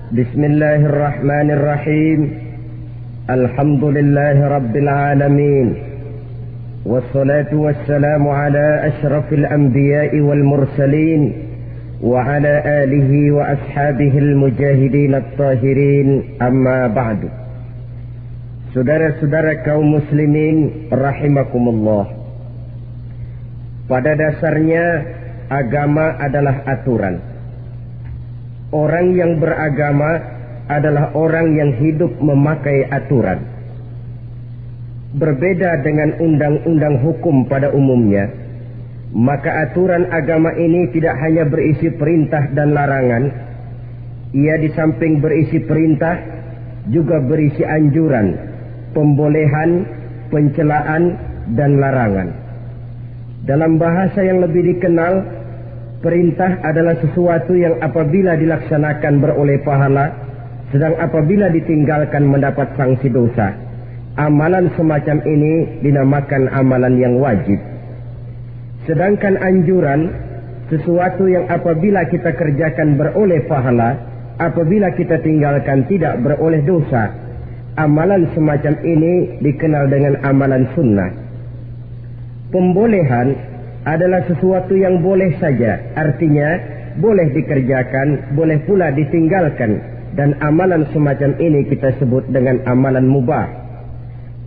بسم الله الرحمن الرحيم. الحمد لله رب العالمين، والصلاة والسلام على أشرف الأنبياء والمرسلين وعلى آله وأصحابه المجاهدين الطاهرين. أما بعد. Saudara-saudara kaum muslimin rahimakumullah. Pada dasarnya agama adalah aturan. Orang yang beragama adalah orang yang hidup memakai aturan. Berbeda dengan undang-undang hukum pada umumnya, maka aturan agama ini tidak hanya berisi perintah dan larangan. Ia di samping berisi perintah juga berisi anjuran, pembolehan, pencelaan, dan larangan. Dalam bahasa yang lebih dikenal, perintah adalah sesuatu yang apabila dilaksanakan beroleh pahala, sedang apabila ditinggalkan mendapat sanksi dosa. Amalan semacam ini dinamakan amalan yang wajib. Sedangkan anjuran, sesuatu yang apabila kita kerjakan beroleh pahala, apabila kita tinggalkan tidak beroleh dosa. Amalan semacam ini dikenal dengan amalan sunnah. Pembolehan adalah sesuatu yang boleh saja, artinya boleh dikerjakan, boleh pula ditinggalkan, dan amalan semacam ini kita sebut dengan amalan mubah.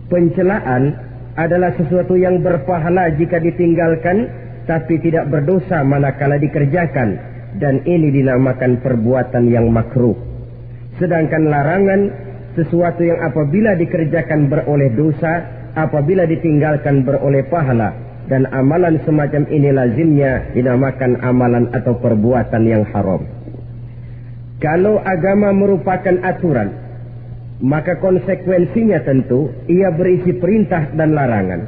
Pencelaan adalah sesuatu yang berpahala jika ditinggalkan, tapi tidak berdosa manakala dikerjakan, dan ini dinamakan perbuatan yang makruh. Sedangkan larangan, sesuatu yang apabila dikerjakan beroleh dosa, apabila ditinggalkan beroleh pahala, dan amalan semacam ini lazimnya dinamakan amalan atau perbuatan yang haram. Kalau agama merupakan aturan, maka konsekuensinya tentu ia berisi perintah dan larangan.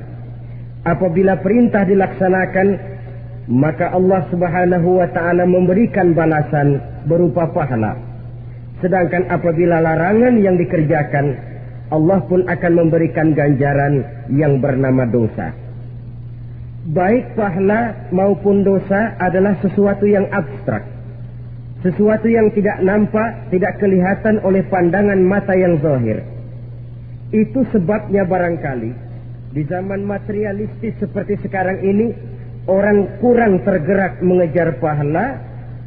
Apabila perintah dilaksanakan, maka Allah Subhanahu wa ta'ala memberikan balasan berupa pahala. Sedangkan apabila larangan yang dikerjakan, Allah pun akan memberikan ganjaran yang bernama dosa. Baik pahala maupun dosa adalah sesuatu yang abstrak, sesuatu yang tidak nampak, tidak kelihatan oleh pandangan mata yang zahir. Itu sebabnya barangkali di zaman materialistis seperti sekarang ini, orang kurang tergerak mengejar pahala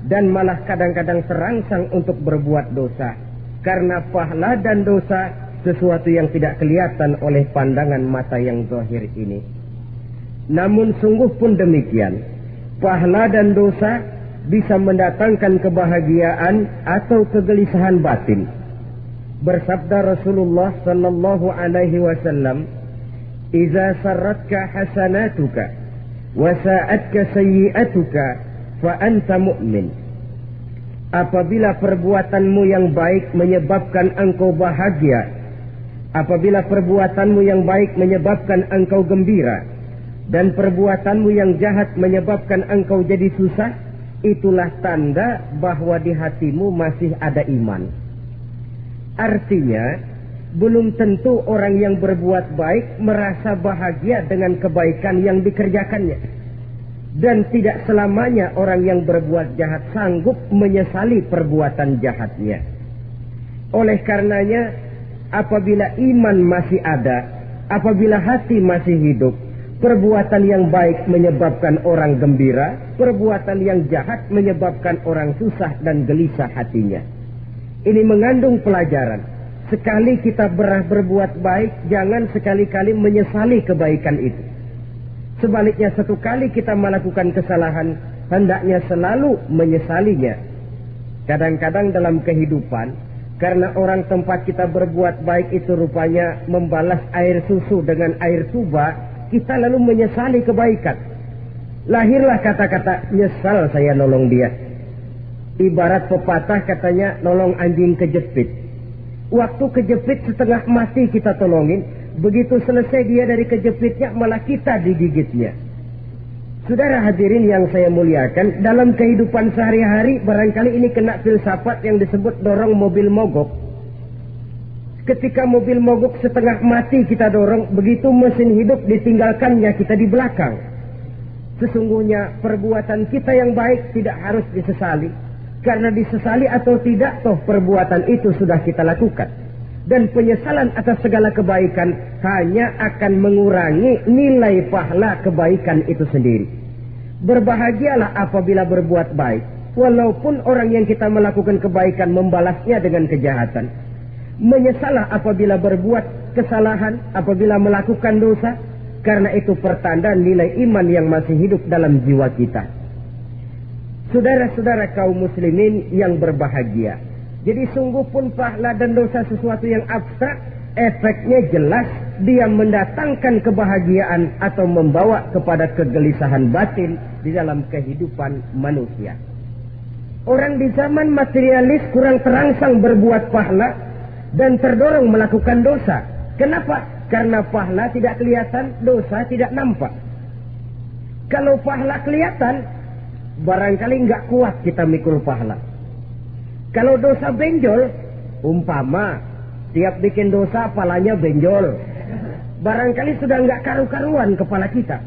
dan malah kadang-kadang terangsang untuk berbuat dosa. Karena pahala dan dosa sesuatu yang tidak kelihatan oleh pandangan mata yang zahir ini. Namun sungguh pun demikian, pahala dan dosa bisa mendatangkan kebahagiaan atau kegelisahan batin. Bersabda Rasulullah sallallahu alaihi wasallam, "Idza sarratka hasanatuka wa sa'atka sayyi'atuka fa anta mu'min." Apabila perbuatanmu yang baik menyebabkan engkau bahagia, apabila perbuatanmu yang baik menyebabkan engkau gembira, dan perbuatanmu yang jahat menyebabkan engkau jadi susah, itulah tanda bahwa di hatimu masih ada iman. Artinya, belum tentu orang yang berbuat baik merasa bahagia dengan kebaikan yang dikerjakannya. Dan tidak selamanya orang yang berbuat jahat sanggup menyesali perbuatan jahatnya. Oleh karenanya, apabila iman masih ada, apabila hati masih hidup, perbuatan yang baik menyebabkan orang gembira, perbuatan yang jahat menyebabkan orang susah dan gelisah hatinya. Ini mengandung pelajaran. Sekali kita berbuat baik, jangan sekali-kali menyesali kebaikan itu. Sebaliknya, satu kali kita melakukan kesalahan, hendaknya selalu menyesalinya. Kadang-kadang dalam kehidupan, karena orang tempat kita berbuat baik itu rupanya membalas air susu dengan air tuba, kita lalu menyesali kebaikan. Lahirlah kata-kata, "Nyesal saya nolong dia." Ibarat pepatah katanya, nolong anjing kejepit. Waktu kejepit setengah mati kita tolongin, begitu selesai dia dari kejepitnya malah kita digigitnya. Saudara hadirin yang saya muliakan, dalam kehidupan sehari-hari barangkali ini kena filsafat yang disebut dorong mobil mogok. Ketika mobil mogok setengah mati kita dorong, begitu mesin hidup ditinggalkannya kita di belakang. Sesungguhnya perbuatan kita yang baik tidak harus disesali. Karena disesali atau tidak, toh perbuatan itu sudah kita lakukan. Dan penyesalan atas segala kebaikan hanya akan mengurangi nilai pahala kebaikan itu sendiri. Berbahagialah apabila berbuat baik, walaupun orang yang kita melakukan kebaikan membalasnya dengan kejahatan. Menyesalah apabila berbuat kesalahan, apabila melakukan dosa, karena itu pertanda nilai iman yang masih hidup dalam jiwa kita. Saudara-saudara kaum muslimin yang berbahagia, jadi sungguh pun pahala dan dosa sesuatu yang abstrak, efeknya jelas dia mendatangkan kebahagiaan atau membawa kepada kegelisahan batin di dalam kehidupan manusia. Orang di zaman materialis kurang terangsang berbuat pahala dan terdorong melakukan dosa. Kenapa? Karena pahala tidak kelihatan, dosa tidak nampak. Kalau pahala kelihatan, barangkali nggak kuat kita mikul pahala. Kalau dosa benjol, umpama tiap bikin dosa palanya benjol, barangkali sudah nggak karu-karuan kepala kita.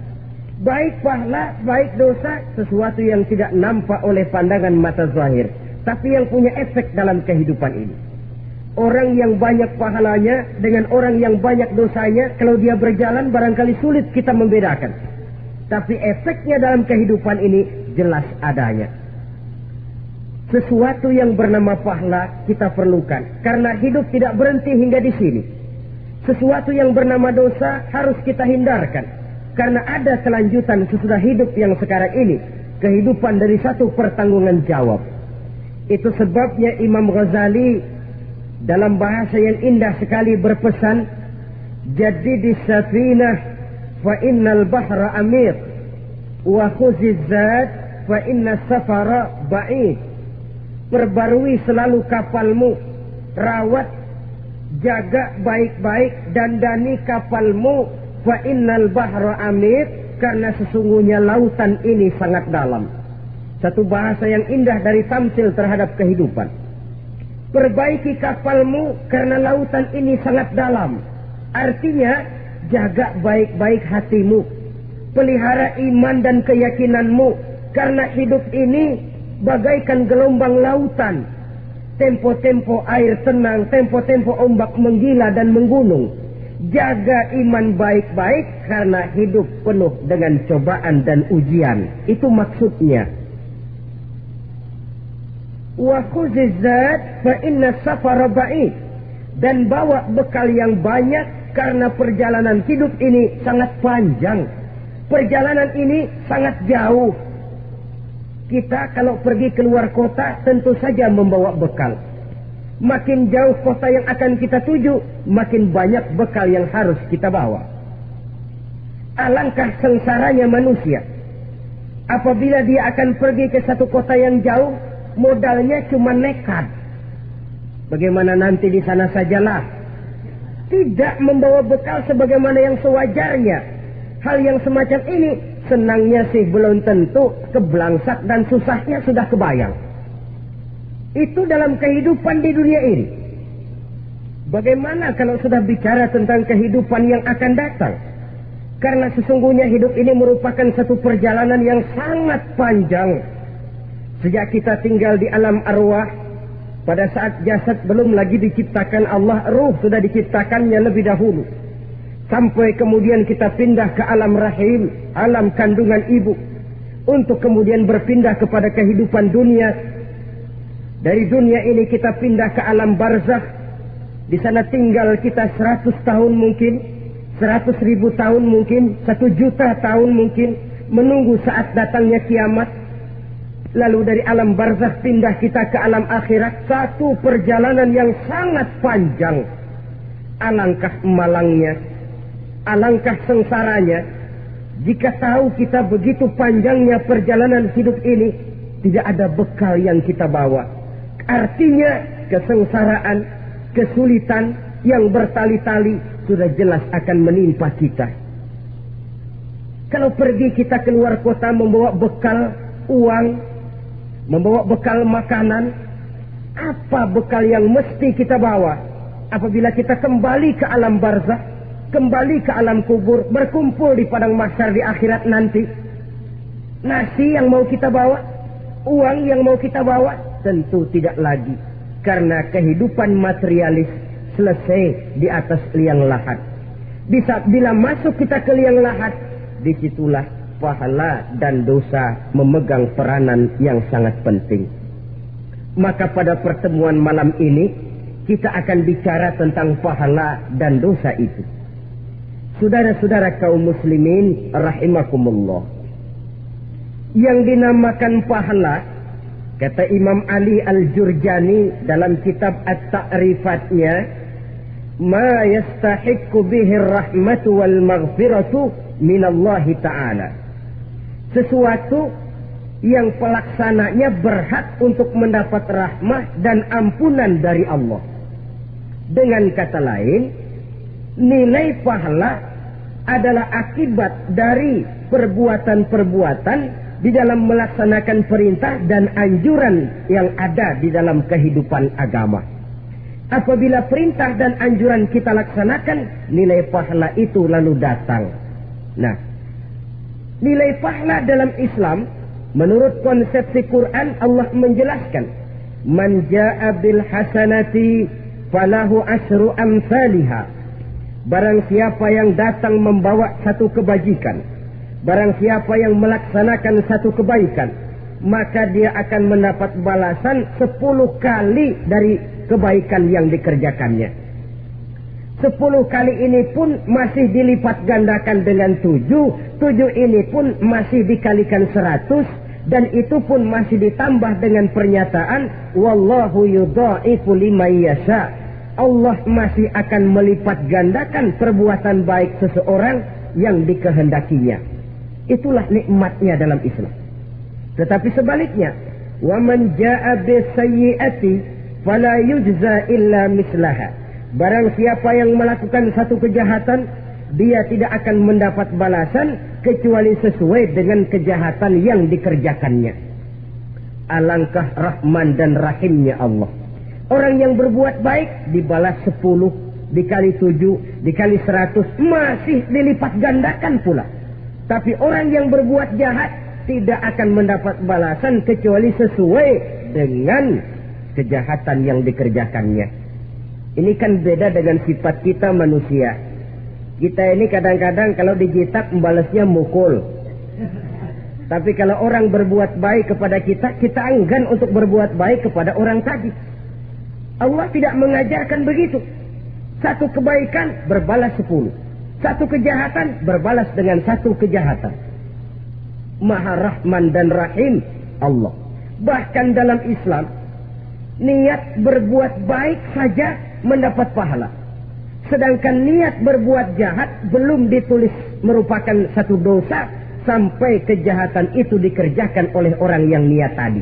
Baik pahala, baik dosa, sesuatu yang tidak nampak oleh pandangan mata zahir, tapi yang punya efek dalam kehidupan ini. Orang yang banyak pahalanya dengan orang yang banyak dosanya, kalau dia berjalan barangkali sulit kita membedakan. Tapi efeknya dalam kehidupan ini jelas adanya. Sesuatu yang bernama pahala kita perlukan, karena hidup tidak berhenti hingga di sini. Sesuatu yang bernama dosa harus kita hindarkan, karena ada kelanjutan sesudah hidup yang sekarang ini, kehidupan dari satu pertanggungan jawab. Itu sebabnya Imam Ghazali dalam bahasa yang indah sekali berpesan, "Jadidi safinah fa innal bahra amir, wa khuziz zat fa inna safara ba'id." Perbarui selalu kapalmu, rawat, jaga baik-baik, dandani kapalmu, fa innal bahra amir, karena sesungguhnya lautan ini sangat dalam. Satu bahasa yang indah dari tamsil terhadap kehidupan. Perbaiki kapalmu karena lautan ini sangat dalam. Artinya, jaga baik-baik hatimu, pelihara iman dan keyakinanmu, karena hidup ini bagaikan gelombang lautan. Tempo-tempo air tenang, tempo-tempo ombak menggila dan menggunung. Jaga iman baik-baik karena hidup penuh dengan cobaan dan ujian. Itu maksudnya. Wa khuzizat fa inna safara ba'id. Dan bawa bekal yang banyak karena perjalanan hidup ini sangat panjang. Perjalanan ini sangat jauh. Kita kalau pergi keluar kota tentu saja membawa bekal. Makin jauh kota yang akan kita tuju, makin banyak bekal yang harus kita bawa. Alangkah sengsaranya manusia apabila dia akan pergi ke satu kota yang jauh, modalnya cuma nekat. Bagaimana nanti di sana sajalah. Tidak membawa bekal sebagaimana yang sewajarnya. Hal yang semacam ini senangnya sih belum tentu, keblangsak dan susahnya sudah kebayang. Itu dalam kehidupan di dunia ini. Bagaimana kalau sudah bicara tentang kehidupan yang akan datang? Karena sesungguhnya hidup ini merupakan satu perjalanan yang sangat panjang. Sejak kita tinggal di alam arwah, pada saat jasad belum lagi diciptakan Allah, ruh sudah diciptakannya lebih dahulu. Sampai kemudian kita pindah ke alam rahim, alam kandungan ibu. Untuk kemudian berpindah kepada kehidupan dunia. Dari dunia ini kita pindah ke alam barzakh. Di sana tinggal kita 100 tahun mungkin, 100.000 tahun mungkin, 1 juta tahun mungkin, menunggu saat datangnya kiamat. Lalu dari alam barzakh pindah kita ke alam akhirat. Satu perjalanan yang sangat panjang. Alangkah malangnya, alangkah sengsaranya jika tahu kita begitu panjangnya perjalanan hidup ini, tidak ada bekal yang kita bawa. Artinya kesengsaraan, kesulitan yang bertali-tali sudah jelas akan menimpa kita. Kalau pergi kita keluar kota membawa bekal uang, membawa bekal makanan, apa bekal yang mesti kita bawa apabila kita kembali ke alam barzakh, kembali ke alam kubur, berkumpul di padang mahsyar di akhirat nanti? Nasi yang mau kita bawa, uang yang mau kita bawa, Tentu tidak lagi, karena kehidupan materialis selesai di atas liang lahat. Bila masuk kita ke liang lahat, disitulah pahala dan dosa memegang peranan yang sangat penting. Maka pada pertemuan malam ini kita akan bicara tentang pahala dan dosa itu. Saudara-saudara kaum muslimin rahimakumullah, yang dinamakan pahala, kata Imam Ali Al-Jurjani dalam kitab At-Ta'rifatnya, ma yastahiqqu bihi ar-rahmatu wal maghfiratu minallahi ta'ala. Sesuatu yang pelaksananya berhak untuk mendapat rahmah dan ampunan dari Allah. Dengan kata lain, nilai pahala adalah akibat dari perbuatan-perbuatan di dalam melaksanakan perintah dan anjuran yang ada di dalam kehidupan agama. Apabila perintah dan anjuran kita laksanakan, nilai pahala itu lalu datang. Nah, nilai pahala dalam Islam, menurut konsepsi Quran, Allah menjelaskan, man jaa bil hasanati falahu asyru amsalihha. Barang siapa yang datang membawa satu kebajikan, barang siapa yang melaksanakan satu kebaikan, maka dia akan mendapat balasan 10 kali dari kebaikan yang dikerjakannya. 10 kali ini pun masih dilipat gandakan dengan 7 ini pun masih dikalikan 100, dan itu pun masih ditambah dengan pernyataan wallahu yudha'ifu liman yasha. Allah masih akan melipat gandakan perbuatan baik seseorang yang dikehendakinya. Itulah nikmatnya dalam Islam. Tetapi sebaliknya, wa man jaa'a bisayyi'ati fala yujza illa mislaha. Barang siapa yang melakukan satu kejahatan, dia tidak akan mendapat balasan kecuali sesuai dengan kejahatan yang dikerjakannya. Alangkah rahman dan rahimnya Allah. Orang yang berbuat baik dibalas 10, dikali 7, dikali 100, masih dilipat gandakan pula. Tapi orang yang berbuat jahat tidak akan mendapat balasan kecuali sesuai dengan kejahatan yang dikerjakannya. Ini kan beda dengan sifat kita manusia. Kita ini kadang-kadang kalau dijitak membalasnya mukul. Tapi kalau orang berbuat baik kepada kita, kita enggan untuk berbuat baik kepada orang tadi. Allah tidak mengajarkan begitu. Satu kebaikan berbalas 10. Satu kejahatan berbalas dengan satu kejahatan. Maha Rahman dan Rahim Allah. Bahkan dalam Islam, niat berbuat baik saja mendapat pahala. Sedangkan niat berbuat jahat belum ditulis merupakan satu dosa sampai kejahatan itu dikerjakan oleh orang yang niat tadi.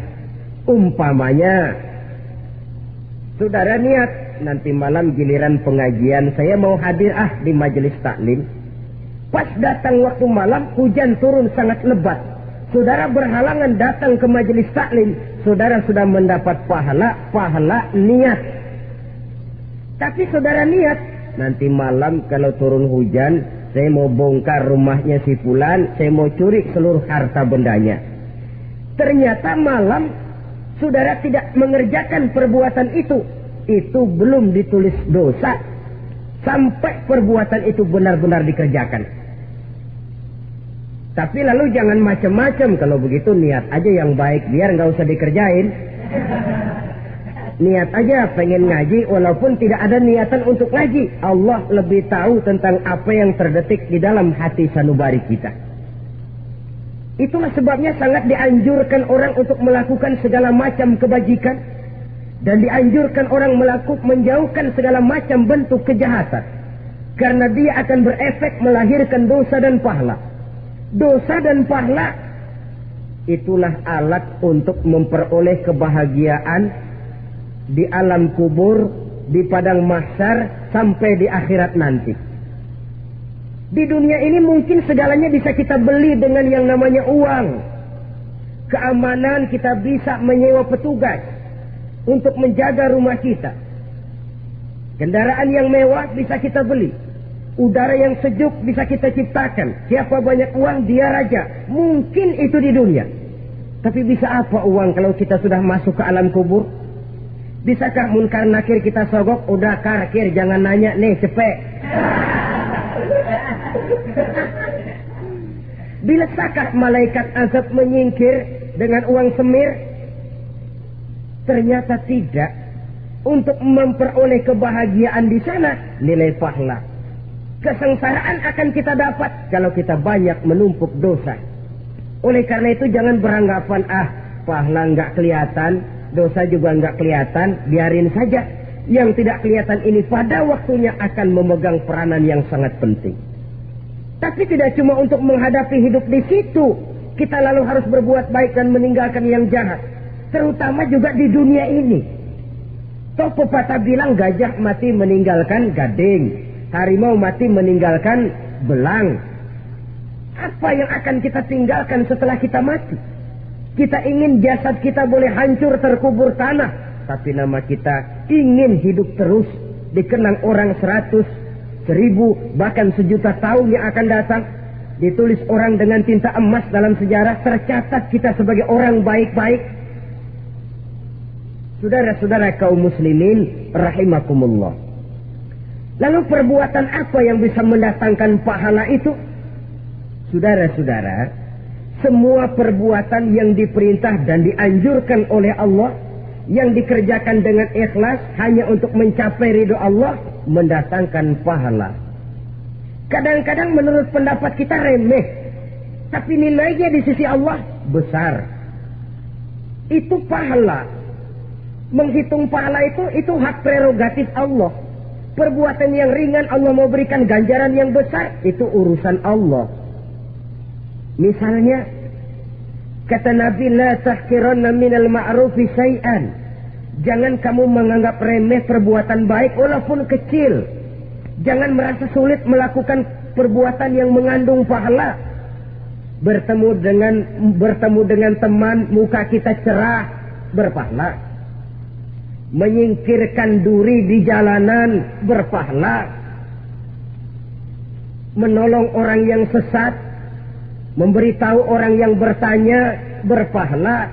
Umpamanya, saudara niat, nanti malam giliran pengajian saya mau hadir di majelis taklim. Pas datang waktu malam, hujan turun sangat lebat. Saudara berhalangan datang ke majelis taklim. Saudara sudah mendapat pahala niat. Tapi saudara niat, nanti malam kalau turun hujan, saya mau bongkar rumahnya si fulan, saya mau curi seluruh harta bendanya. Ternyata malam saudara tidak mengerjakan perbuatan itu belum ditulis dosa sampai perbuatan itu benar-benar dikerjakan. Tapi lalu jangan macam-macam. Kalau begitu niat aja yang baik, biar nggak usah dikerjain. Niat aja pengen ngaji walaupun tidak ada niatan untuk ngaji. Allah lebih tahu tentang apa yang terdetik di dalam hati sanubari kita. Itulah sebabnya sangat dianjurkan orang untuk melakukan segala macam kebajikan, dan dianjurkan orang menjauhkan segala macam bentuk kejahatan, karena dia akan berefek melahirkan dosa dan pahala. Dosa dan pahala itulah alat untuk memperoleh kebahagiaan di alam kubur, di padang mahsyar, sampai di akhirat nanti. Di dunia ini mungkin segalanya bisa kita beli dengan yang namanya uang. Keamanan kita bisa menyewa petugas untuk menjaga rumah kita. Kendaraan yang mewah bisa kita beli. Udara yang sejuk bisa kita ciptakan. Siapa banyak uang, dia raja. Mungkin itu di dunia. Tapi bisa apa uang kalau kita sudah masuk ke alam kubur? Bisakah munkar nakir kita sogok? Udah karkir, jangan nanya nih, cepet. Bisakah malaikat azab menyingkir dengan uang semir? Ternyata tidak. Untuk memperoleh kebahagiaan di sana, nilai pahala. Kesengsaraan akan kita dapat kalau kita banyak menumpuk dosa. Oleh karena itu jangan beranggapan, pahala nggak kelihatan, dosa juga nggak kelihatan, biarin saja. Yang tidak kelihatan ini pada waktunya akan memegang peranan yang sangat penting. Tapi tidak cuma untuk menghadapi hidup di situ, kita lalu harus berbuat baik dan meninggalkan yang jahat. Terutama juga di dunia ini. Toh pepatah bilang gajah mati meninggalkan gading, harimau mati meninggalkan belang. Apa yang akan kita tinggalkan setelah kita mati? Kita ingin jasad kita boleh hancur terkubur tanah, tapi nama kita ingin hidup terus, dikenang orang 100, 1000, bahkan 1.000.000 tahun yang akan datang. Ditulis orang dengan tinta emas dalam sejarah, tercatat kita sebagai orang baik-baik. Saudara-saudara kaum muslimin rahimakumullah. Lalu perbuatan apa yang bisa mendatangkan pahala itu? Saudara-saudara, semua perbuatan yang diperintah dan dianjurkan oleh Allah, yang dikerjakan dengan ikhlas hanya untuk mencapai ridho Allah, mendatangkan pahala. Kadang-kadang menurut pendapat kita remeh, tapi nilainya di sisi Allah besar. Itu pahala. Menghitung pahala itu hak prerogatif Allah. Perbuatan yang ringan Allah mau berikan ganjaran yang besar, itu urusan Allah. Misalnya, kata Nabi, la tahkiranna minal ma'rufi syai'an. Jangan kamu menganggap remeh perbuatan baik walaupun kecil. Jangan merasa sulit melakukan perbuatan yang mengandung pahala. Bertemu dengan teman, muka kita cerah, berpahala. Menyingkirkan duri di jalanan, berpahala. Menolong orang yang sesat, memberitahu orang yang bertanya, berpahala.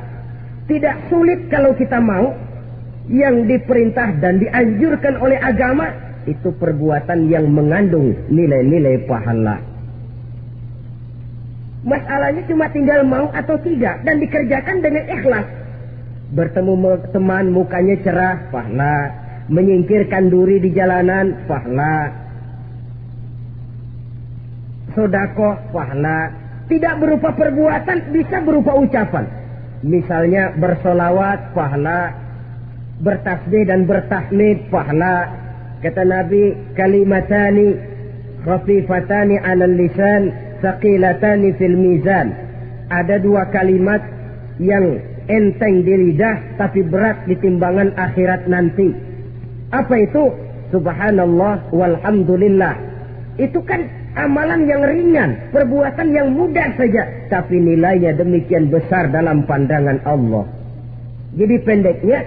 Tidak sulit kalau kita mau. Yang diperintah dan dianjurkan oleh agama, itu perbuatan yang mengandung nilai-nilai pahala. Masalahnya cuma tinggal mau atau tidak, dan dikerjakan dengan ikhlas. Bertemu teman, mukanya cerah, pahala. Menyingkirkan duri di jalanan, pahala. Sedekah, pahala. Tidak berupa perbuatan, bisa berupa ucapan. Misalnya bersolawat, pahala. Bertasbih dan bertahmid, pahala. Kata Nabi, kalimatani khafifatani 'alal lisan, thaqilatani fil mizan. Ada dua kalimat yang enteng di lidah tapi berat di timbangan akhirat nanti. Apa itu? Subhanallah walhamdulillah. Itu kan amalan yang ringan, perbuatan yang mudah saja, tapi nilainya demikian besar dalam pandangan Allah. Jadi pendeknya,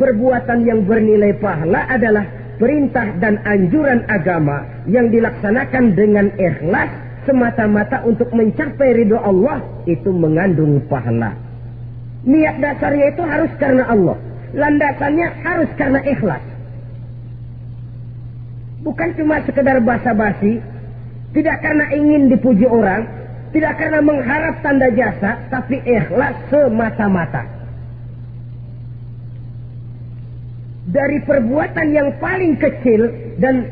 perbuatan yang bernilai pahala adalah perintah dan anjuran agama yang dilaksanakan dengan ikhlas semata-mata untuk mencapai ridho Allah, itu mengandung pahala. Niat dasarnya itu harus karena Allah, landasannya harus karena ikhlas. Bukan cuma sekedar basa-basi, tidak karena ingin dipuji orang, tidak karena mengharap tanda jasa, tapi ikhlas semata-mata. Dari perbuatan yang paling kecil dan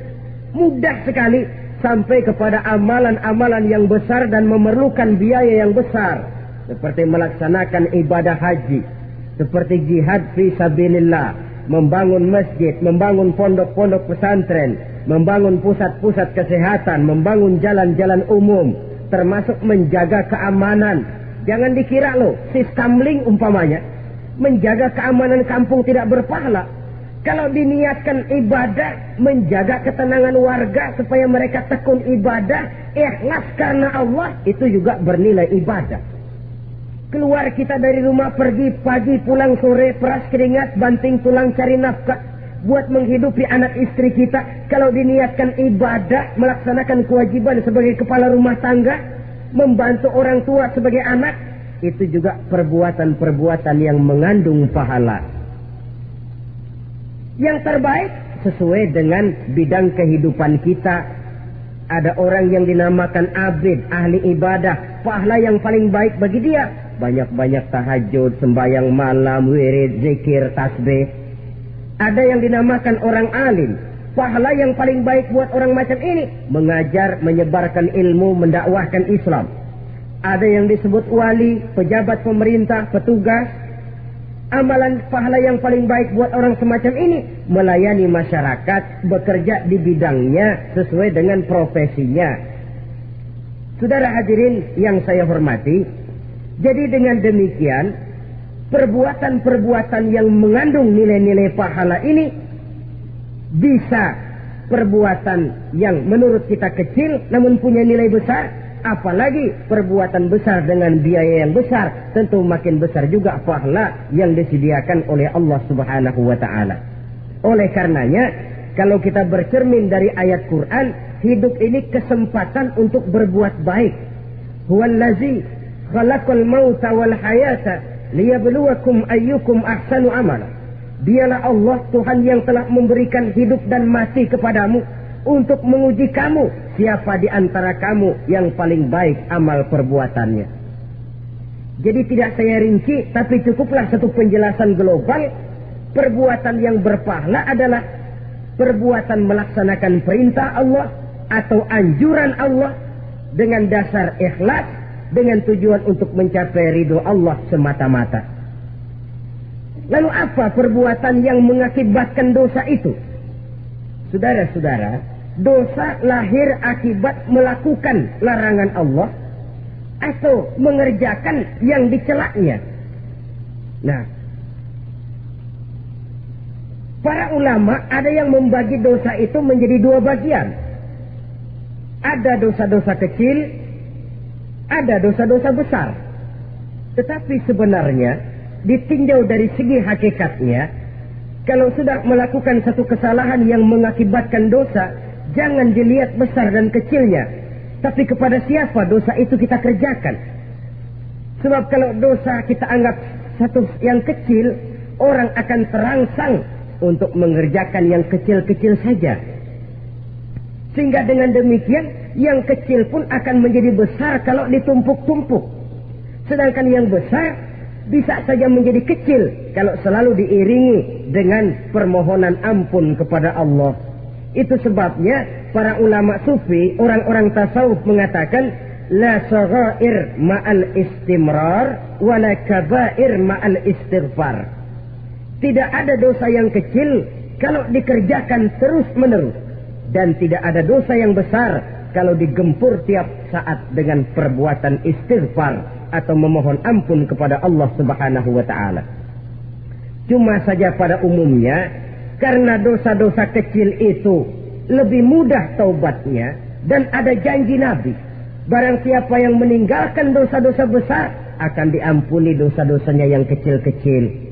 mudah sekali sampai kepada amalan-amalan yang besar dan memerlukan biaya yang besar, seperti melaksanakan ibadah haji, seperti jihad fi sabilillah, membangun masjid, membangun pondok-pondok pesantren, membangun pusat-pusat kesehatan, membangun jalan-jalan umum, termasuk menjaga keamanan. Jangan dikira loh, sistemling umpamanya, menjaga keamanan kampung tidak berpahala. Kalau diniatkan ibadah, menjaga ketenangan warga supaya mereka tekun ibadah, ikhlas karena Allah, itu juga bernilai ibadah. Keluar kita dari rumah, pergi pagi, pulang sore, peras keringat, banting tulang cari nafkah, buat menghidupi anak istri kita. Kalau diniatkan ibadah, melaksanakan kewajiban sebagai kepala rumah tangga, membantu orang tua sebagai anak, itu juga perbuatan-perbuatan yang mengandung pahala. Yang terbaik sesuai dengan bidang kehidupan kita. Ada orang yang dinamakan abid, ahli ibadah, pahala yang paling baik bagi dia banyak-banyak tahajud, sembahyang malam, wirid, zikir, tasbih. Ada yang dinamakan orang alim, pahala yang paling baik buat orang macam ini mengajar, menyebarkan ilmu, mendakwahkan Islam. Ada yang disebut wali, pejabat pemerintah, petugas. Amalan pahala yang paling baik buat orang semacam ini melayani masyarakat, bekerja di bidangnya sesuai dengan profesinya. Saudara hadirin yang saya hormati, jadi dengan demikian perbuatan-perbuatan yang mengandung nilai-nilai pahala ini bisa perbuatan yang menurut kita kecil namun punya nilai besar. Apalagi perbuatan besar dengan biaya yang besar, tentu makin besar juga pahala yang disediakan oleh Allah Subhanahu wa ta'ala. Oleh karenanya, kalau kita bercermin dari ayat Quran, hidup ini kesempatan untuk berbuat baik. Huwallazi khalaqal mauta wal hayata liyabluwakum ayyukum ahsanu amala. Dialah Allah Tuhan yang telah memberikan hidup dan mati kepadamu untuk menguji kamu, siapa di antara kamu yang paling baik amal perbuatannya. Jadi tidak saya rinci, tapi cukuplah satu penjelasan global. Perbuatan yang berpahala adalah perbuatan melaksanakan perintah Allah atau anjuran Allah dengan dasar ikhlas, dengan tujuan untuk mencapai ridho Allah semata-mata. Lalu apa perbuatan yang mengakibatkan dosa itu? Saudara-saudara, dosa lahir akibat melakukan larangan Allah atau mengerjakan yang dicelaknya. Nah, para ulama ada yang membagi dosa itu menjadi dua bagian. Ada dosa-dosa kecil, ada dosa-dosa besar. Tetapi sebenarnya ditinjau dari segi hakikatnya, kalau sudah melakukan satu kesalahan yang mengakibatkan dosa, jangan dilihat besar dan kecilnya, tapi kepada siapa dosa itu kita kerjakan. Sebab kalau dosa kita anggap satu yang kecil, orang akan terangsang untuk mengerjakan yang kecil-kecil saja. Sehingga dengan demikian, yang kecil pun akan menjadi besar kalau ditumpuk-tumpuk. Sedangkan yang besar bisa saja menjadi kecil kalau selalu diiringi dengan permohonan ampun kepada Allah. Itu sebabnya para ulama sufi, orang-orang tasawuf mengatakan la saghair ma'al istimrar wa la kabair ma'al istighfar. Tidak ada dosa yang kecil kalau dikerjakan terus-menerus, dan tidak ada dosa yang besar kalau digempur tiap saat dengan perbuatan istighfar atau memohon ampun kepada Allah Subhanahu wa ta'ala. Cuma saja pada umumnya, karena dosa-dosa kecil itu lebih mudah taubatnya, dan ada janji Nabi, barang siapa yang meninggalkan dosa-dosa besar akan diampuni dosa-dosanya yang kecil-kecil.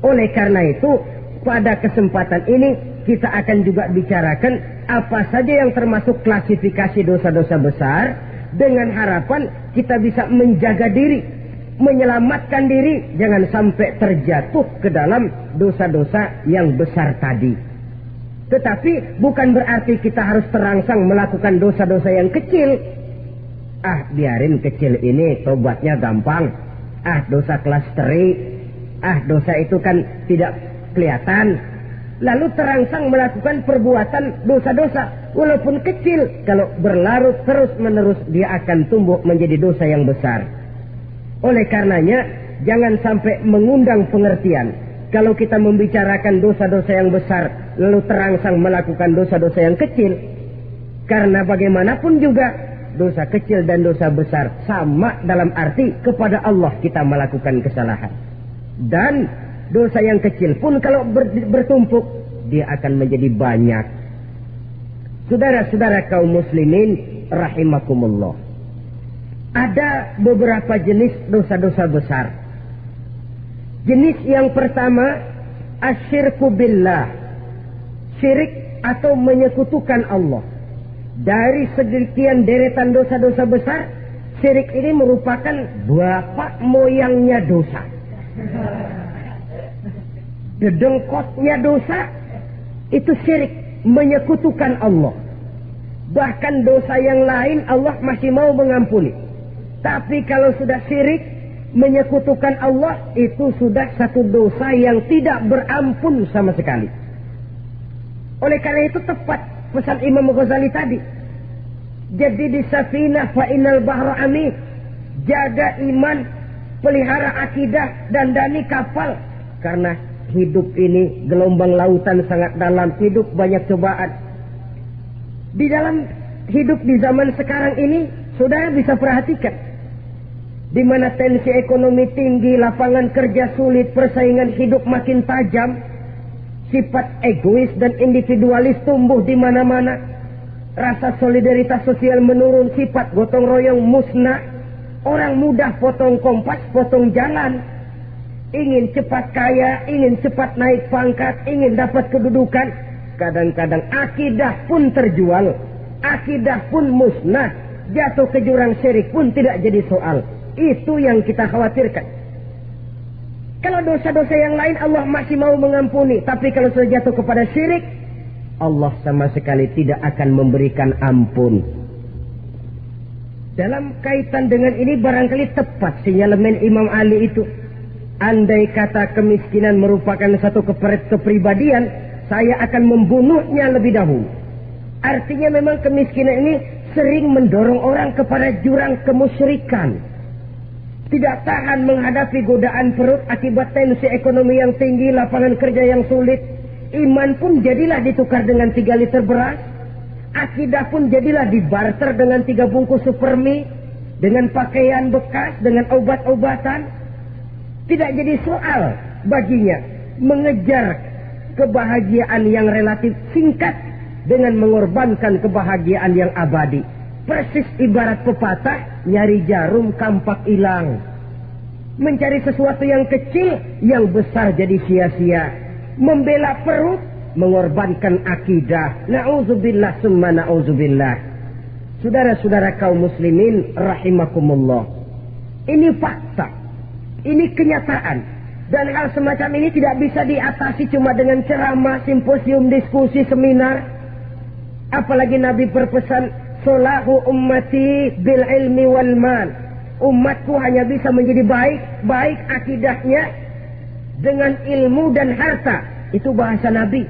Oleh karena itu, pada kesempatan ini kita akan juga bicarakan apa saja yang termasuk klasifikasi dosa-dosa besar, dengan harapan kita bisa menjaga diri, menyelamatkan diri, jangan sampai terjatuh ke dalam dosa-dosa yang besar tadi. Tetapi bukan berarti kita harus terangsang melakukan dosa-dosa yang kecil. Biarin kecil ini tobatnya gampang. Dosa kelas teri. Dosa itu kan tidak kelihatan. Lalu terangsang melakukan perbuatan dosa-dosa walaupun kecil, kalau berlarut terus-menerus dia akan tumbuh menjadi dosa yang besar. Oleh karenanya jangan sampai mengundang pengertian kalau kita membicarakan dosa-dosa yang besar lalu terangsang melakukan dosa-dosa yang kecil, karena bagaimanapun juga dosa kecil dan dosa besar sama dalam arti kepada Allah kita melakukan kesalahan. Dan dosa yang kecil pun kalau bertumpuk, dia akan menjadi banyak. Saudara-saudara kaum muslimin rahimakumullah, ada beberapa jenis dosa-dosa besar. Jenis yang pertama, asyirku billah, syirik atau menyekutukan Allah. Dari sekian deretan dosa-dosa besar, Syirik ini merupakan bapak moyangnya dosa. Dedengkotnya dosa itu syirik, menyekutukan Allah. Bahkan dosa yang lain Allah masih mau mengampuni. Tapi kalau sudah syirik, menyekutukan Allah, itu sudah satu dosa yang tidak berampun sama sekali. Oleh karena itu tepat pesan Imam Ghazali tadi. Jadi di safinah fa innal bahra amin. Jaga iman, pelihara akidah, dandani kapal. Karena hidup ini gelombang lautan sangat dalam, hidup banyak cobaan. Di dalam hidup di zaman sekarang ini, saudara bisa perhatikan, di mana tensi ekonomi tinggi, lapangan kerja sulit, persaingan hidup makin tajam, sifat egois dan individualis tumbuh di mana-mana, rasa solidaritas sosial menurun, sifat gotong royong musnah, orang mudah potong kompas, potong jalan, ingin cepat kaya, ingin cepat naik pangkat, ingin dapat kedudukan. Kadang-kadang akidah pun terjual, akidah pun musnah, jatuh ke jurang syirik pun tidak jadi soal. Itu yang kita khawatirkan. Kalau dosa-dosa yang lain Allah masih mau mengampuni, tapi kalau sudah jatuh kepada syirik, Allah sama sekali tidak akan memberikan ampun. Dalam kaitan dengan ini barangkali tepat sinyalemen Imam Ali itu. Andai kata kemiskinan merupakan satu kepribadian, saya akan membunuhnya lebih dahulu. Artinya memang kemiskinan ini sering mendorong orang kepada jurang kemusyrikan. Tidak tahan menghadapi godaan perut akibat tensi ekonomi yang tinggi, lapangan kerja yang sulit. Iman pun jadilah ditukar dengan 3 liter beras. Akidah pun jadilah dibarter dengan 3 bungkus supermi, dengan pakaian bekas, dengan obat-obatan. Tidak jadi soal baginya mengejar kebahagiaan yang relatif singkat dengan mengorbankan kebahagiaan yang abadi. Persis ibarat pepatah, nyari jarum kampak hilang. Mencari sesuatu yang kecil, yang besar jadi sia-sia. Membela perut, mengorbankan akidah. Na'udzubillah summa na'udzubillah. Saudara-saudara kaum muslimin rahimakumullah. Ini fakta. Ini kenyataan. Dan hal semacam ini tidak bisa diatasi cuma dengan ceramah, simposium, diskusi, seminar. Apalagi Nabi berpesan, solahu ummati bil ilmi wal mal. Umatku hanya bisa menjadi baik akidahnya dengan ilmu dan harta. Itu bahasa Nabi.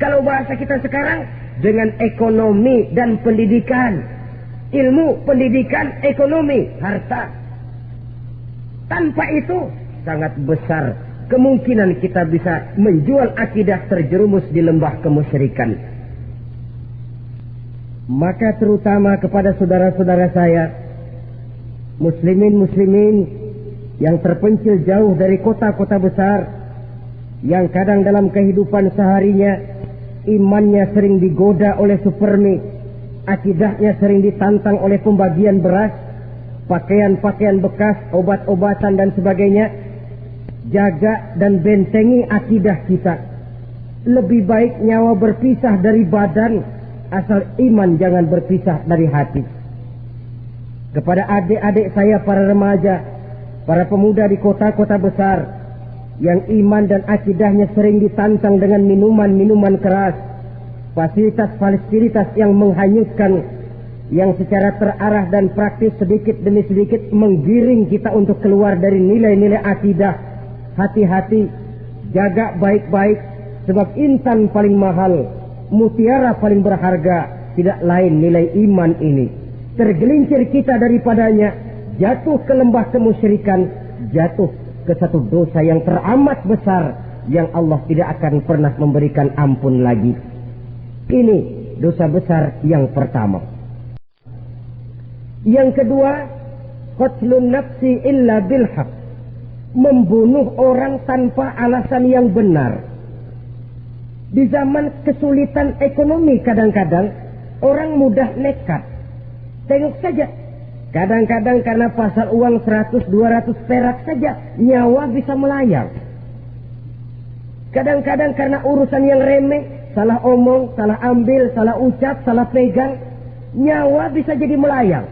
Kalau bahasa kita sekarang, dengan ekonomi dan pendidikan. Ilmu, pendidikan, ekonomi, harta. Tanpa itu sangat besar kemungkinan kita bisa menjual akidah terjerumus di lembah kemusyrikan. Maka terutama kepada saudara-saudara saya, muslimin yang terpencil jauh dari kota-kota besar, yang kadang dalam kehidupan seharinya imannya sering digoda oleh supermi, akidahnya sering ditantang oleh pembagian beras, pakaian-pakaian bekas, obat-obatan dan sebagainya. Jaga dan bentengi akidah kita. Lebih baik nyawa berpisah dari badan, asal iman jangan berpisah dari hati. Kepada adik-adik saya para remaja, para pemuda di kota-kota besar, yang iman dan akidahnya sering ditantang dengan minuman-minuman keras, fasilitas-fasilitas yang menghanyutkan, yang secara terarah dan praktis sedikit demi sedikit menggiring kita untuk keluar dari nilai-nilai akidah. Hati-hati, jaga baik-baik, sebab intan paling mahal, mutiara paling berharga, tidak lain nilai iman ini. Tergelincir kita daripadanya, jatuh ke lembah kemusyrikan, jatuh ke satu dosa yang teramat besar, yang Allah tidak akan pernah memberikan ampun lagi. Ini dosa besar yang pertama. Yang kedua, qatlun nafsi illa bilhaq. Membunuh orang tanpa alasan yang benar. Di zaman kesulitan ekonomi kadang-kadang orang mudah nekat. Tengok saja, kadang-kadang karena pasar uang 100-200 perak saja nyawa bisa melayang. Kadang-kadang karena urusan yang remeh, salah omong, salah ambil, salah ucap, salah pegang, nyawa bisa jadi melayang.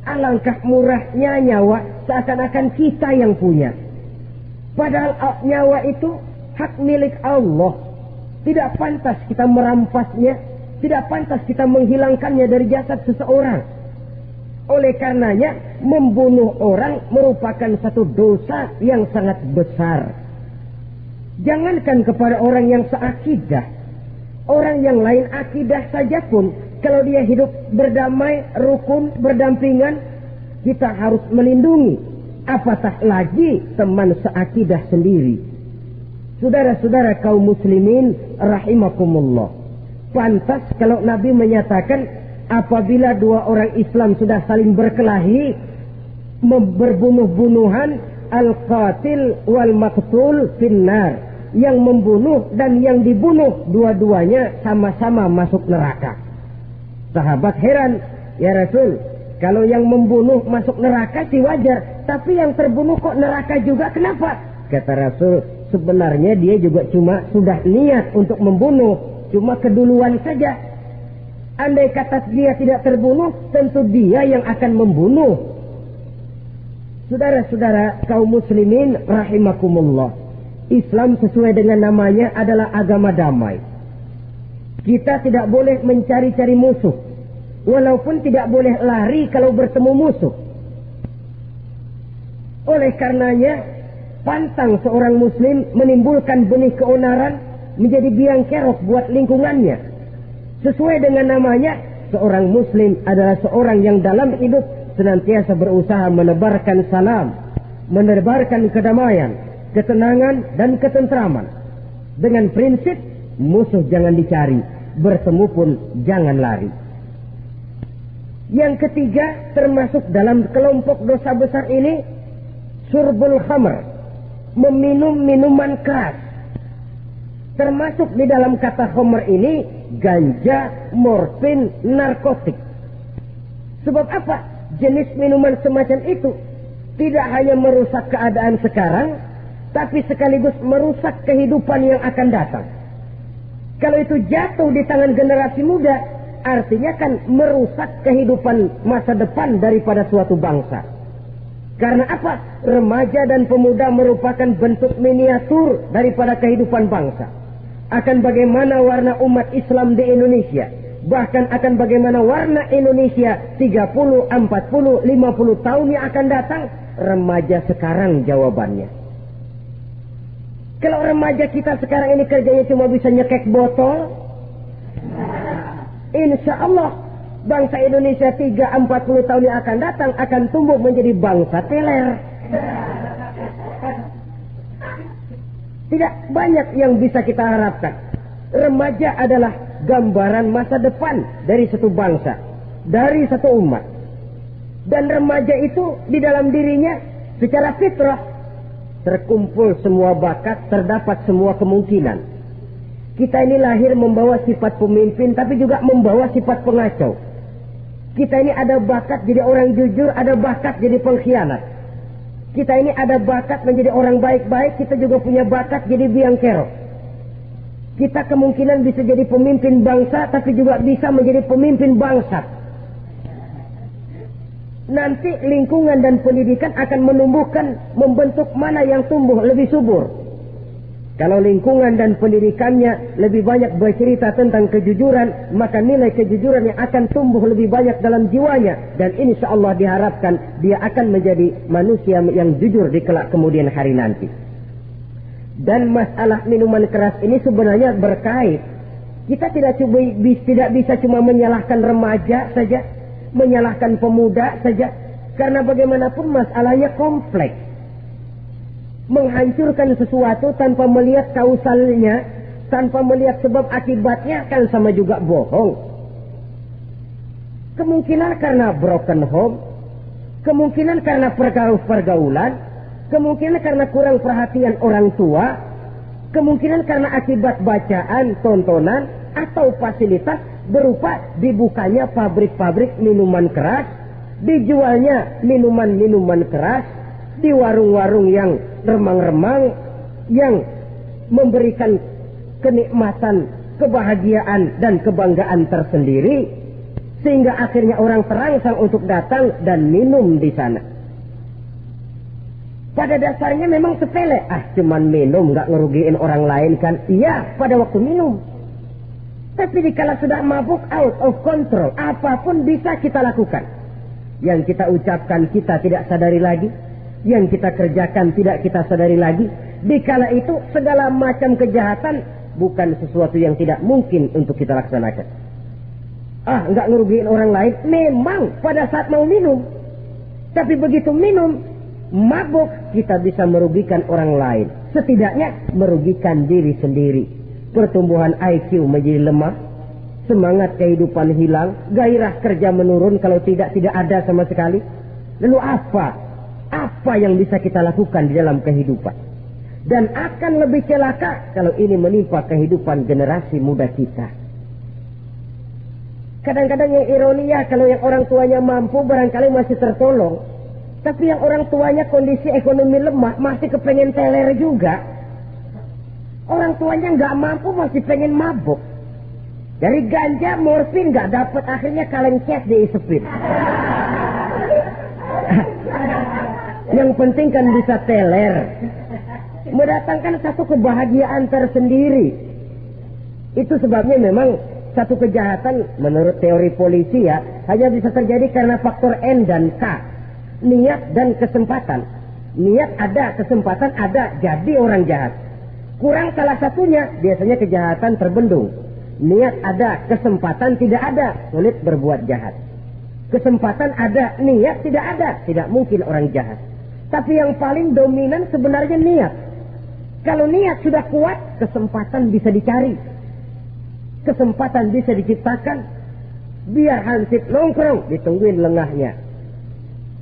Alangkah murahnya nyawa, seakan-akan kita yang punya. Padahal nyawa itu hak milik Allah. Tidak pantas kita merampasnya, tidak pantas kita menghilangkannya dari jasad seseorang. Oleh karenanya, membunuh orang merupakan satu dosa yang sangat besar. Jangankan kepada orang yang seakidah, orang yang lain akidah saja pun, kalau dia hidup berdamai, rukun, berdampingan, kita harus melindungi. Apatah lagi teman seakidah sendiri. Saudara-saudara kaum muslimin rahimakumullah. Pantas kalau Nabi menyatakan apabila dua orang Islam sudah saling berkelahi, berbunuh-bunuhan, al-qatil wal maqtul finnar. Yang membunuh dan yang dibunuh dua-duanya sama-sama masuk neraka. Sahabat heran, ya Rasul, kalau yang membunuh masuk neraka sih wajar, tapi yang terbunuh kok neraka juga, kenapa? Kata Rasul, sebenarnya dia juga cuma sudah niat untuk membunuh, cuma keduluan saja. Andai kata dia tidak terbunuh, tentu dia yang akan membunuh. Saudara-saudara kaum muslimin rahimakumullah, Islam sesuai dengan namanya adalah agama damai. Kita tidak boleh mencari-cari musuh, walaupun tidak boleh lari kalau bertemu musuh. Oleh karenanya, pantang seorang muslim menimbulkan benih keonaran menjadi biang kerok buat lingkungannya. Sesuai dengan namanya, seorang muslim adalah seorang yang dalam hidup senantiasa berusaha menebarkan salam, menebarkan kedamaian, ketenangan dan ketentraman. Dengan prinsip musuh jangan dicari, bertemu pun jangan lari. Yang ketiga, termasuk dalam kelompok dosa besar ini, syurbul khamr, meminum minuman keras. Termasuk di dalam kata khamr ini ganja, morfin, narkotik. Sebab apa? Jenis minuman semacam itu tidak hanya merusak keadaan sekarang, tapi sekaligus merusak kehidupan yang akan datang. Kalau itu jatuh di tangan generasi muda, artinya kan merusak kehidupan masa depan daripada suatu bangsa. Karena apa? Remaja dan pemuda merupakan bentuk miniatur daripada kehidupan bangsa. Akan bagaimana warna umat Islam di Indonesia, bahkan akan bagaimana warna Indonesia 30, 40, 50 tahun yang akan datang, remaja sekarang jawabannya. Kalau remaja kita sekarang ini kerjanya cuma bisa nyekek botol, insya Allah bangsa Indonesia 30-40 tahun yang akan datang akan tumbuh menjadi bangsa teler. Tidak banyak yang bisa kita harapkan. Remaja adalah gambaran masa depan dari satu bangsa, dari satu umat. Dan remaja itu di dalam dirinya secara fitrah terkumpul semua bakat, terdapat semua kemungkinan. Kita ini lahir membawa sifat pemimpin, tapi juga membawa sifat pengacau. Kita ini ada bakat jadi orang jujur, ada bakat jadi pengkhianat. Kita ini ada bakat menjadi orang baik-baik, kita juga punya bakat jadi biang kerok. Kita kemungkinan bisa jadi pemimpin bangsa, tapi juga bisa menjadi pemimpin bangsat. Nanti lingkungan dan pendidikan akan menumbuhkan, membentuk mana yang tumbuh lebih subur. Kalau lingkungan dan pendidikannya lebih banyak bercerita tentang kejujuran, maka nilai kejujuran yang akan tumbuh lebih banyak dalam jiwanya. Dan insya Allah diharapkan dia akan menjadi manusia yang jujur di kelak kemudian hari nanti. Dan masalah minuman keras ini sebenarnya berkait. Kita tidak bisa cuma menyalahkan remaja saja, menyalahkan pemuda saja, karena bagaimanapun masalahnya kompleks. Menghancurkan sesuatu tanpa melihat kausalnya, tanpa melihat sebab akibatnya kan sama juga bohong. Kemungkinan karena broken home, kemungkinan karena pergaulan, kemungkinan karena kurang perhatian orang tua, kemungkinan karena akibat bacaan, tontonan, atau fasilitas berupa dibukanya pabrik-pabrik minuman keras, dijualnya minuman-minuman keras, di warung-warung yang remang-remang, yang memberikan kenikmatan, kebahagiaan, dan kebanggaan tersendiri. Sehingga akhirnya orang terangsang untuk datang dan minum di sana. Pada dasarnya memang sepele. Cuman minum, nggak ngerugiin orang lain kan? Iya, pada waktu minum. Tapi dikala sudah mabuk, out of control, apapun bisa kita lakukan. Yang kita ucapkan kita tidak sadari lagi. Yang kita kerjakan tidak kita sadari lagi. Dikala itu segala macam kejahatan bukan sesuatu yang tidak mungkin untuk kita laksanakan. Nggak ngerugiin orang lain. Memang pada saat mau minum. Tapi begitu minum, mabuk, kita bisa merugikan orang lain. Setidaknya merugikan diri sendiri. Pertumbuhan IQ menjadi lemah. Semangat kehidupan hilang. Gairah kerja menurun, kalau tidak ada sama sekali. Lalu apa yang bisa kita lakukan di dalam kehidupan? Dan akan lebih celaka kalau ini menimpa kehidupan generasi muda kita. Kadang-kadang yang ironi ya, kalau yang orang tuanya mampu barangkali masih tertolong. Tapi yang orang tuanya kondisi ekonomi lemah masih kepengen teler juga. Orang tuanya nggak mampu masih pengen mabuk. Dari ganja, morfin nggak dapat, akhirnya kaleng cas diisepin. Yang penting kan bisa teler. Mendatangkan satu kebahagiaan tersendiri. Itu sebabnya memang satu kejahatan menurut teori polisi ya hanya bisa terjadi karena faktor N dan K. Niat dan kesempatan. Niat ada, kesempatan ada, jadi orang jahat. Kurang salah satunya, biasanya kejahatan terbendung. Niat ada, kesempatan tidak ada, sulit berbuat jahat. Kesempatan ada, niat tidak ada, tidak mungkin orang jahat. Tapi yang paling dominan sebenarnya niat. Kalau niat sudah kuat, kesempatan bisa dicari. Kesempatan bisa diciptakan. Biar hansip nongkrong, ditungguin lengahnya.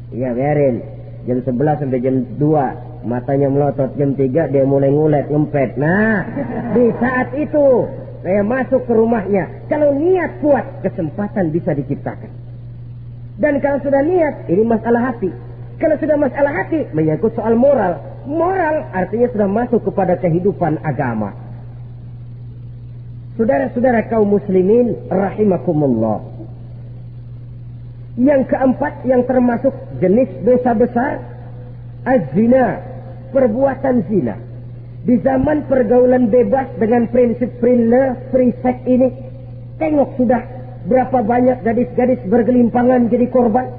Iya biarin, jam 11 sampai jam 2. Matanya melotot, jam 3 dia mulai ngulet, ngempet. Nah, di saat itu saya masuk ke rumahnya. Kalau niat kuat, kesempatan bisa diciptakan. Dan kalau sudah niat, ini masalah hati. Kalau sudah masalah hati, menyangkut soal moral. Moral artinya sudah masuk kepada kehidupan agama. Saudara-saudara kaum muslimin, rahimakumullah. Yang keempat, yang termasuk jenis dosa besar, az-zina, perbuatan zina. Di zaman pergaulan bebas dengan prinsip free sex ini, tengok sudah berapa banyak gadis-gadis bergelimpangan jadi korban.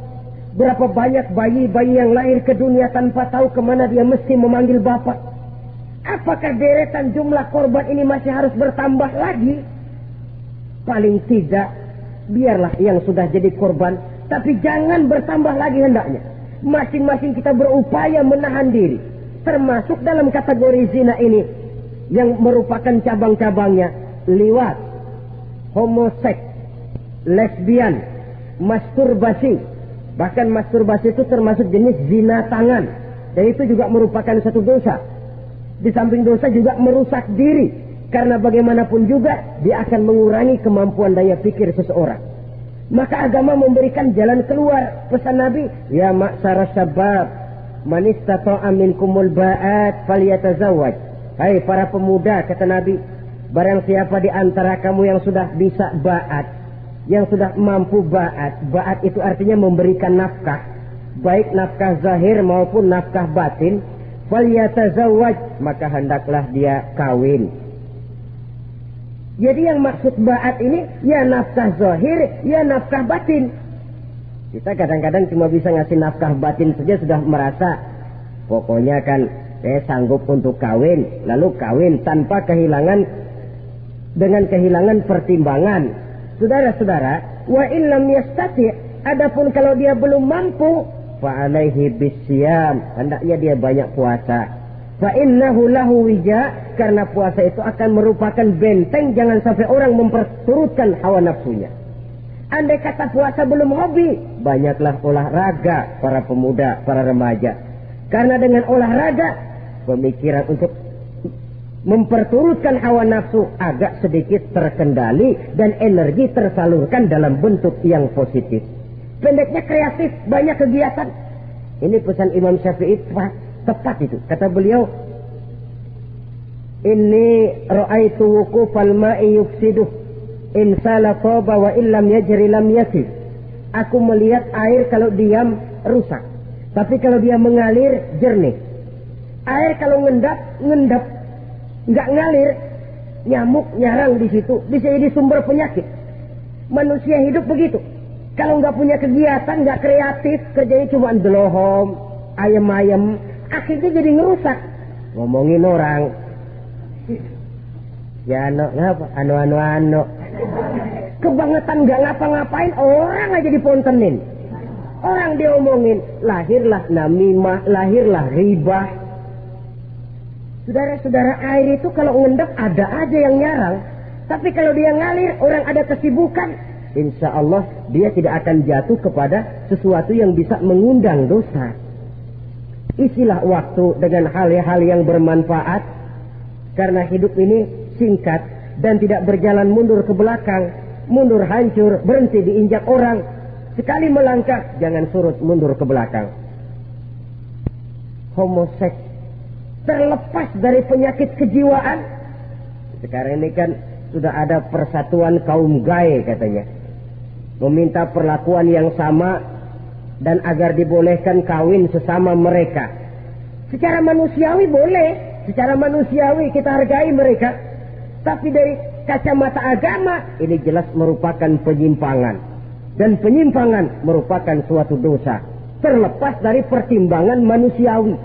Berapa banyak bayi-bayi yang lahir ke dunia tanpa tahu kemana dia mesti memanggil bapak. Apakah deretan jumlah korban ini masih harus bertambah lagi? Paling tidak, biarlah yang sudah jadi korban, tapi jangan bertambah lagi hendaknya. Masing-masing kita berupaya menahan diri. Termasuk dalam kategori zina ini, yang merupakan cabang-cabangnya, liwat, homoseks, lesbian, masturbasi. Bahkan masturbasi itu termasuk jenis zina tangan. Dan itu juga merupakan satu dosa. Di samping dosa juga merusak diri. Karena bagaimanapun juga dia akan mengurangi kemampuan daya pikir seseorang. Maka agama memberikan jalan keluar. Pesan Nabi, ya ma'syara syabab, man istata'a minkumul ba'at falyatazawwaj. Hai para pemuda, kata Nabi, barang siapa di antara kamu yang sudah bisa ba'at, yang sudah mampu ba'at. Ba'at itu artinya memberikan nafkah, baik nafkah zahir maupun nafkah batin. Falyatazawwaj, maka hendaklah dia kawin. Jadi yang maksud ba'at ini ya nafkah zahir, ya nafkah batin. Kita kadang-kadang cuma bisa ngasih nafkah batin saja sudah merasa pokoknya kan saya sanggup untuk kawin, lalu kawin tanpa dengan kehilangan pertimbangan. Saudara-saudara, wa illam yastati', adapun kalau dia belum mampu, fa alaihi bisyam, hendaknya dia banyak puasa. Fa innahu lahu wija, karena puasa itu akan merupakan benteng jangan sampai orang memperturutkan hawa nafsunya. Andai kata puasa belum hobi, banyaklah olahraga para pemuda, para remaja. Karena dengan olahraga, pemikiran untuk memperturutkan hawa nafsu agak sedikit terkendali dan energi tersalurkan dalam bentuk yang positif. Pendeknya kreatif, banyak kegiatan. Ini pesan Imam Syafi'i tepat itu. Kata beliau, "Inni ra'aitu wuqufal ma'i yufsiduh insala toba wa illam yajri lam yasif. Aku melihat air kalau diam rusak, tapi kalau dia mengalir jernih. Air kalau ngendap, nggak ngalir, nyamuk nyarang di situ, bisa jadi sumber penyakit. Manusia hidup begitu. Kalau nggak punya kegiatan, nggak kreatif, kerjanya cuma delohom, ayam-ayam, akhirnya jadi ngerusak. Ngomongin orang, ya ngapa? Anu. Kebangetan nggak ngapa-ngapain, orang aja dipontenin. Orang diomongin, lahirlah namimah, lahirlah ribah. Saudara-saudara, air itu kalau ngendap ada aja yang nyarang. Tapi kalau dia ngalir, orang ada kesibukan, insya Allah dia tidak akan jatuh kepada sesuatu yang bisa mengundang dosa. Isilah waktu dengan hal-hal yang bermanfaat, karena hidup ini singkat dan tidak berjalan mundur ke belakang. Mundur hancur, berhenti diinjak orang. Sekali melangkah, jangan surut mundur ke belakang. Homoseks terlepas dari penyakit kejiwaan. Sekarang ini kan sudah ada persatuan kaum gay katanya, meminta perlakuan yang sama dan agar dibolehkan kawin sesama mereka. Secara manusiawi boleh, secara manusiawi kita hargai mereka, tapi dari kacamata agama ini jelas merupakan penyimpangan, dan penyimpangan merupakan suatu dosa terlepas dari pertimbangan manusiawi.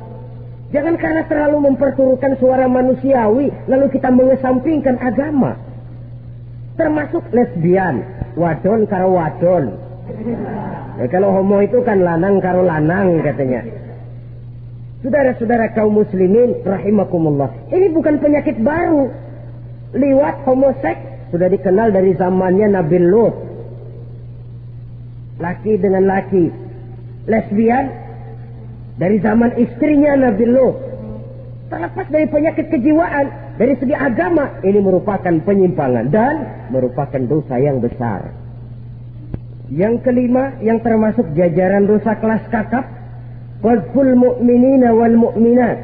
Jangan karena terlalu memperturutkan suara manusiawi lalu kita mengesampingkan agama. Termasuk lesbian, wadon karo wadon. Ya, kalau homo itu kan lanang karo lanang katanya. Saudara-saudara kaum muslimin rahimakumullah, ini bukan penyakit baru. Liwat, homoseks sudah dikenal dari zamannya Nabi Lut. Laki dengan laki. Lesbian dari zaman istrinya Nabi Lut. Terlepas dari penyakit kejiwaan, dari segi agama ini merupakan penyimpangan dan merupakan dosa yang besar. Yang kelima, yang termasuk jajaran dosa kelas kakap, qadzful mu'minina wal mu'minat,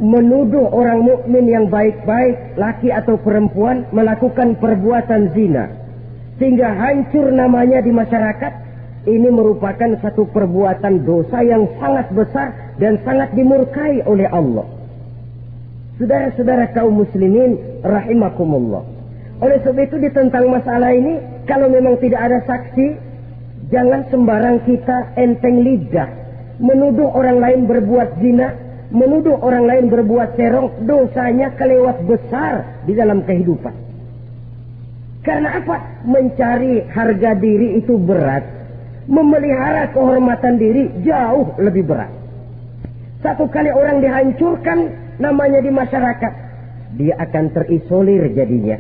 menuduh orang mukmin yang baik-baik, laki atau perempuan, melakukan perbuatan zina sehingga hancur namanya di masyarakat. Ini merupakan satu perbuatan dosa yang sangat besar dan sangat dimurkai oleh Allah. Saudara-saudara kaum muslimin rahimakumullah, oleh sebab itu tentang masalah ini, kalau memang tidak ada saksi, jangan sembarang kita enteng lidah menuduh orang lain berbuat zina, menuduh orang lain berbuat serong. Dosanya kelewat besar di dalam kehidupan. Karena apa? Mencari harga diri itu berat, memelihara kehormatan diri jauh lebih berat. Satu kali orang dihancurkan namanya di masyarakat, dia akan terisolir jadinya.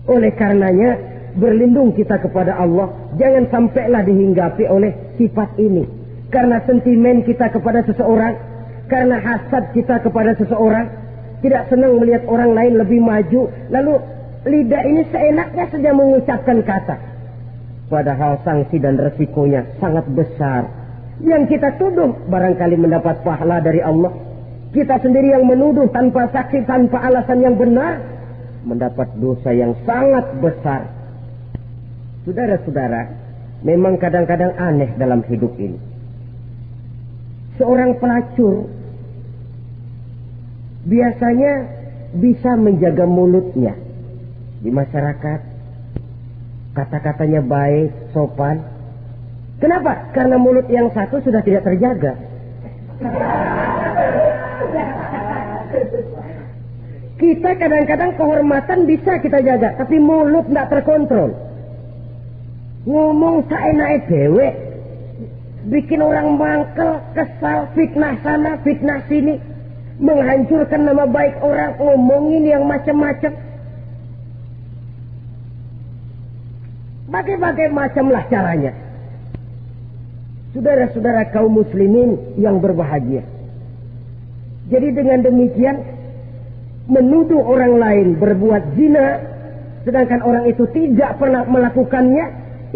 Oleh karenanya berlindung kita kepada Allah, jangan sampailah dihinggapi oleh sifat ini. Karena sentimen kita kepada seseorang, karena hasad kita kepada seseorang, tidak senang melihat orang lain lebih maju, lalu lidah ini seenaknya saja mengucapkan kata. Padahal sanksi dan resikonya sangat besar. Yang kita tuduh barangkali mendapat pahala dari Allah. Kita sendiri yang menuduh tanpa saksi, tanpa alasan yang benar, mendapat dosa yang sangat besar. Saudara-saudara, memang kadang-kadang aneh dalam hidup ini. Seorang pelacur biasanya bisa menjaga mulutnya di masyarakat. Kata-katanya baik, sopan. Kenapa? Karena mulut yang satu sudah tidak terjaga. Kita kadang-kadang kehormatan bisa kita jaga, tapi mulut tidak terkontrol. Ngomong seenaknya dewe, bikin orang mangkel, kesal, fitnah sana, fitnah sini, menghancurkan nama baik orang, ngomongin yang macam-macam. Bagai-bagai macamlah caranya. Saudara-saudara kaum muslimin yang berbahagia. Jadi dengan demikian, menuduh orang lain berbuat zina, sedangkan orang itu tidak pernah melakukannya,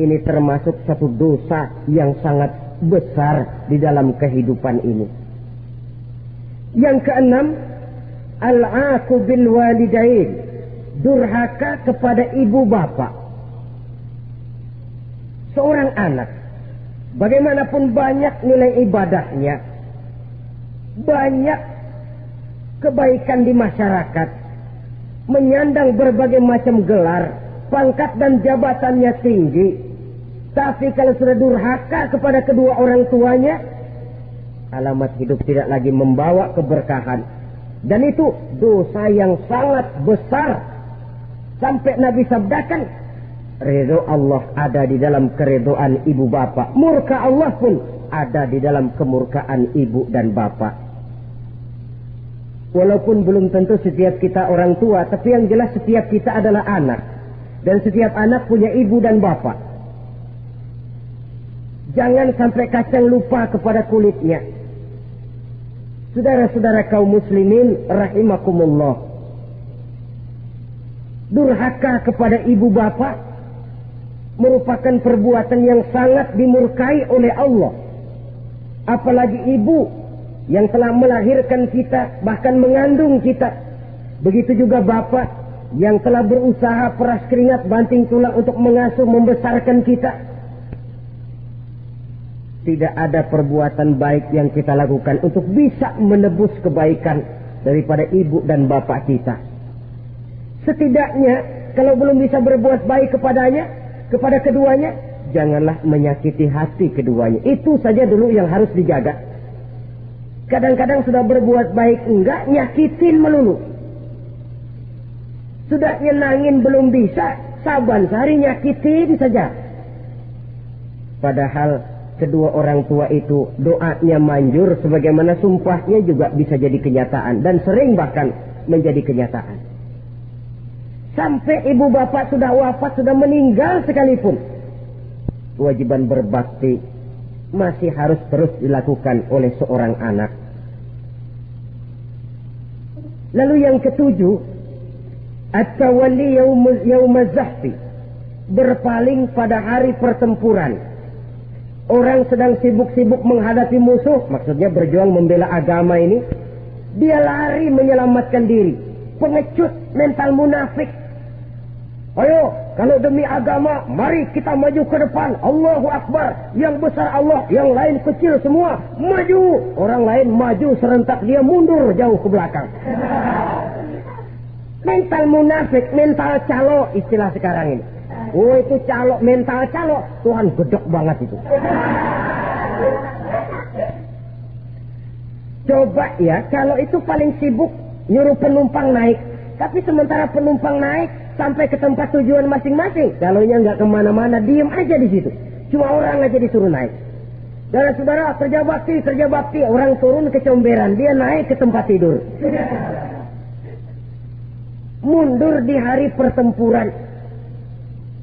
ini termasuk satu dosa yang sangat besar di dalam kehidupan ini. Yang keenam, al-'aqu bil walidain, durhaka kepada ibu bapak. Seorang anak, bagaimanapun banyak nilai ibadahnya, banyak kebaikan di masyarakat, menyandang berbagai macam gelar, pangkat dan jabatannya tinggi, tapi kalau sudah durhaka kepada kedua orang tuanya, alamat hidup tidak lagi membawa keberkahan. Dan itu dosa yang sangat besar. Sampai Nabi sabdakan, ridho Allah ada di dalam keridhoan ibu bapak, murka Allah pun ada di dalam kemurkaan ibu dan bapak. Walaupun belum tentu setiap kita orang tua, tapi yang jelas setiap kita adalah anak. Dan setiap anak punya ibu dan bapak. Jangan sampai kacang lupa kepada kulitnya. Saudara-saudara kaum muslimin rahimakumullah, durhaka kepada ibu bapak merupakan perbuatan yang sangat dimurkai oleh Allah. Apalagi ibu yang telah melahirkan kita, bahkan mengandung kita. Begitu juga bapak yang telah berusaha peras keringat banting tulang untuk mengasuh membesarkan kita. Tidak ada perbuatan baik yang kita lakukan untuk bisa menebus kebaikan daripada ibu dan bapak kita. Setidaknya kalau belum bisa berbuat baik kepadanya, kepada keduanya, janganlah menyakiti hati keduanya. Itu saja dulu yang harus dijaga. Kadang-kadang sudah berbuat baik enggak, nyakitin melulu. Sudah nyenangin belum bisa, saban sehari nyakitin saja. Padahal kedua orang tua itu doanya manjur, sebagaimana sumpahnya juga bisa jadi kenyataan. Dan sering bahkan menjadi kenyataan. Sampai ibu bapak sudah wafat, sudah meninggal sekalipun, kewajiban berbakti masih harus terus dilakukan oleh seorang anak. Lalu yang ketujuh, at-tawalli yaumaz zahfi, berpaling pada hari pertempuran. Orang sedang sibuk-sibuk menghadapi musuh, maksudnya berjuang membela agama ini, dia lari menyelamatkan diri. Pengecut, mental munafik. Ayo, kalau demi agama, mari kita maju ke depan. Allahu Akbar. Yang besar Allah, yang lain kecil semua. Maju. Orang lain maju serentak, dia mundur jauh ke belakang. Mental munafik, mental calo, istilah sekarang ini. Oh, itu calo, mental calo. Tuhan gedek banget itu. Coba ya, kalau itu paling sibuk nyuruh penumpang naik. Tapi sementara penumpang naik sampai ke tempat tujuan masing-masing, calonnya nggak kemana-mana, diem aja di situ. Cuma orang aja disuruh naik. Saudara-saudara, kerja bakti, orang turun ke comberan, dia naik ke tempat tidur. Mundur di hari pertempuran,